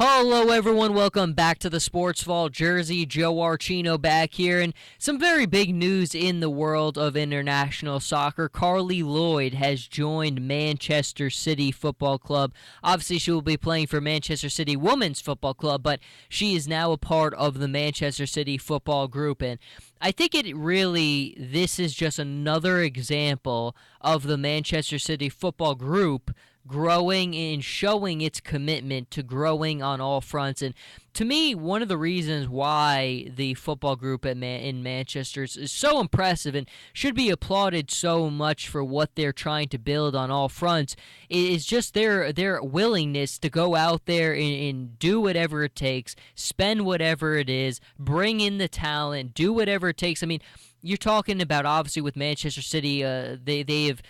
Hello, everyone. Welcome back to the Sports Vault Jersey. Joe Archino back here. And some very big news in the world of international soccer. Carli Lloyd has joined Manchester City Football Club. Obviously, she will be playing for Manchester City Women's Football Club, but she is now a part of the Manchester City Football Group. And I think this is just another example of the Manchester City Football Group growing and showing its commitment to growing on all fronts. And to me, one of the reasons why the football group in Manchester is so impressive and should be applauded so much for what they're trying to build on all fronts is just their willingness to go out there and do whatever it takes, spend whatever it is, bring in the talent, do whatever it takes. I mean, you're talking about, obviously, with Manchester City, they have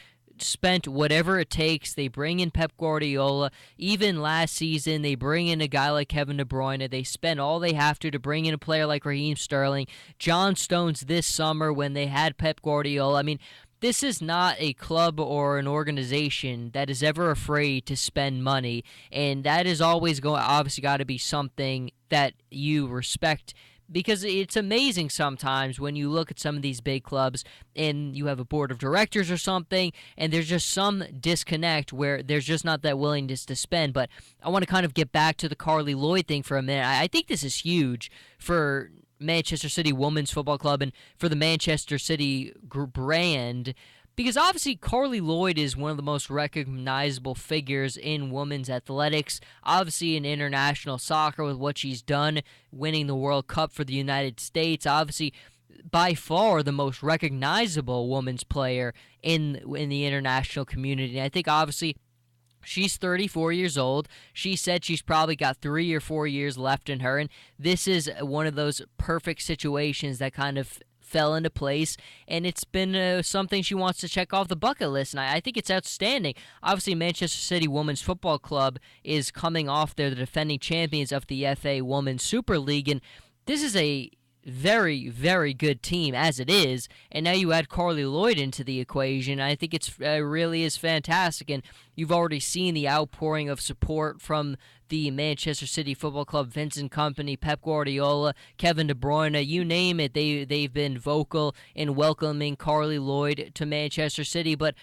spent whatever it takes. They bring in Pep Guardiola. Even last season, they bring in a guy like Kevin De Bruyne. They spend all they have to bring in a player like Raheem Sterling. John Stones this summer when they had Pep Guardiola. I mean, this is not a club or an organization that is ever afraid to spend money, and that is always obviously got to be something that you respect, because it's amazing sometimes when you look at some of these big clubs and you have a board of directors or something and there's just some disconnect where there's just not that willingness to spend. But I want to kind of get back to the Carli Lloyd thing for a minute. I think this is huge for Manchester City Women's Football Club and for the Manchester City brand, because obviously Carli Lloyd is one of the most recognizable figures in women's athletics, obviously in international soccer with what she's done, winning the World Cup for the United States, obviously by far the most recognizable women's player in the international community. And I think obviously she's 34 years old. She said she's probably got 3 or 4 years left in her, and this is one of those perfect situations that kind of fell into place, and it's been something she wants to check off the bucket list, and I think it's outstanding. Obviously, Manchester City Women's Football Club is coming off. They're the defending champions of the FA Women's Super League, and this is a very, very good team as it is, and now you add Carli Lloyd into the equation. I think it's really is fantastic, and you've already seen the outpouring of support from the Manchester City Football Club, Vincent Kompany, Pep Guardiola, Kevin De Bruyne, you name it. They've been vocal in welcoming Carli Lloyd to Manchester City, but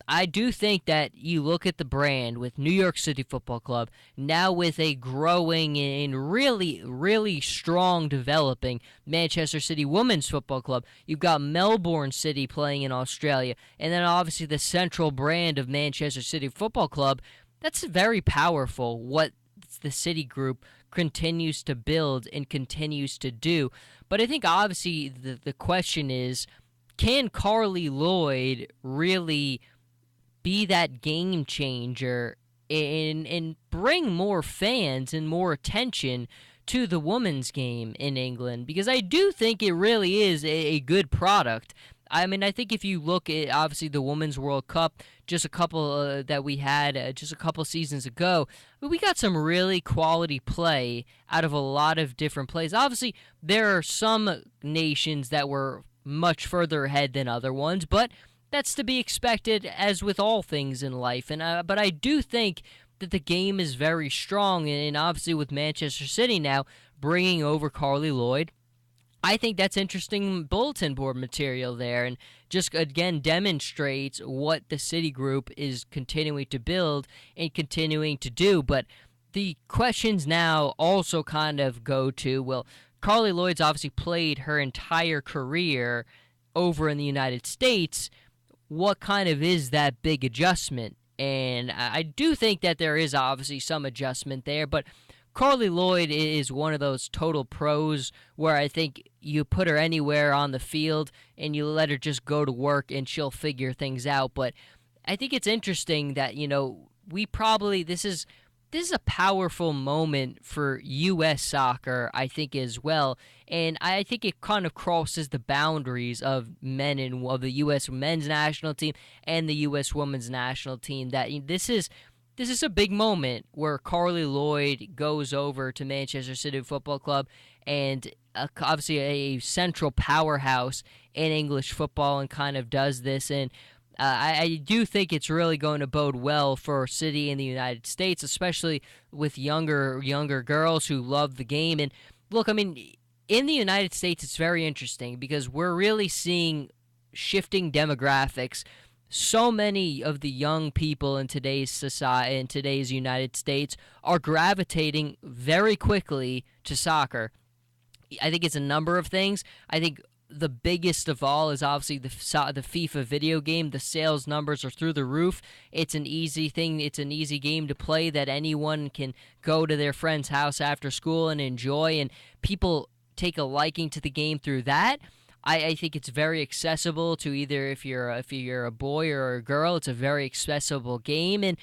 I do think that you look at the brand with New York City Football Club, now with a growing and really, really strong developing Manchester City Women's Football Club. You've got Melbourne City playing in Australia, and then obviously the central brand of Manchester City Football Club. That's very powerful, what the City Group continues to build and continues to do. But I think obviously the question is, can Carli Lloyd really be that game changer and bring more fans and more attention to the women's game in England? Because I do think it really is a good product. I mean, I think if you look at, obviously, the Women's World Cup, just a couple that we had just a couple seasons ago, we got some really quality play out of a lot of different plays. Obviously, there are some nations that were much further ahead than other ones, but that's to be expected, as with all things in life. And but I do think that the game is very strong, and obviously with Manchester City now bringing over Carli Lloyd, I think that's interesting bulletin board material there, and just again demonstrates what the City Group is continuing to build and continuing to do. But the questions now also kind of go to, well, Carli Lloyd's obviously played her entire career over in the United States. What kind of is that big adjustment? And I do think that there is obviously some adjustment there, but Carli Lloyd is one of those total pros where I think you put her anywhere on the field and you let her just go to work and she'll figure things out. But I think it's interesting that, this is a powerful moment for U.S. soccer, I think, as well. And I think it kind of crosses the boundaries of of the U.S. men's national team and the U.S. women's national team. That this is a big moment where Carli Lloyd goes over to Manchester City Football Club, and obviously a central powerhouse in English football, and kind of does this. And I do think it's really going to bode well for a city in the United States, especially with younger girls who love the game. And look, I mean, in the United States, it's very interesting because we're really seeing shifting demographics. So many of the young people in today's society, in today's United States, are gravitating very quickly to soccer. I think it's a number of things. I think the biggest of all is obviously the FIFA video game. The sales numbers are through the roof. It's an easy thing. It's an easy game to play that anyone can go to their friend's house after school and enjoy, and people take a liking to the game through that. I think it's very accessible to either if you're a boy or a girl. It's a very accessible game, and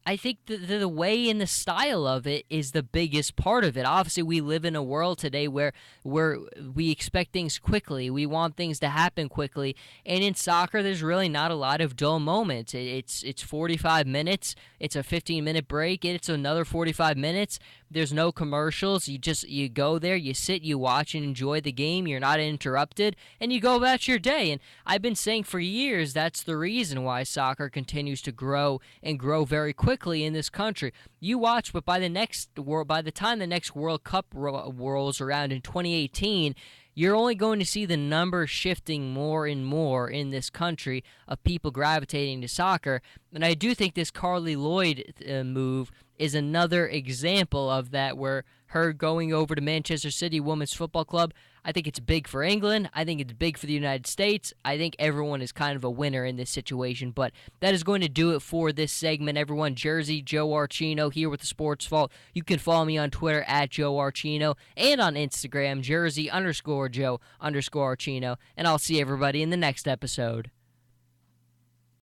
I think the way and the style of it is the biggest part of it. Obviously, we live in a world today where we expect things quickly. We want things to happen quickly. And in soccer, there's really not a lot of dull moments. It's 45 minutes. It's a 15-minute break. It's another 45 minutes. There's no commercials. You go there, you sit, you watch and enjoy the game. You're not interrupted, and you go about your day. And I've been saying for years that's the reason why soccer continues to grow and grow very quickly in this country. You watch, but by the time the next World Cup rolls around in 2018, you're only going to see the numbers shifting more and more in this country of people gravitating to soccer. And I do think this Carli Lloyd move is another example of that, where her going over to Manchester City Women's Football Club, I think it's big for England. I think it's big for the United States. I think everyone is kind of a winner in this situation. But that is going to do it for this segment, everyone. Jersey Joe Archino here with the Sports Vault. You can follow me on Twitter at Joe Archino and on Instagram, Jersey_Joe_Archino. And I'll see everybody in the next episode.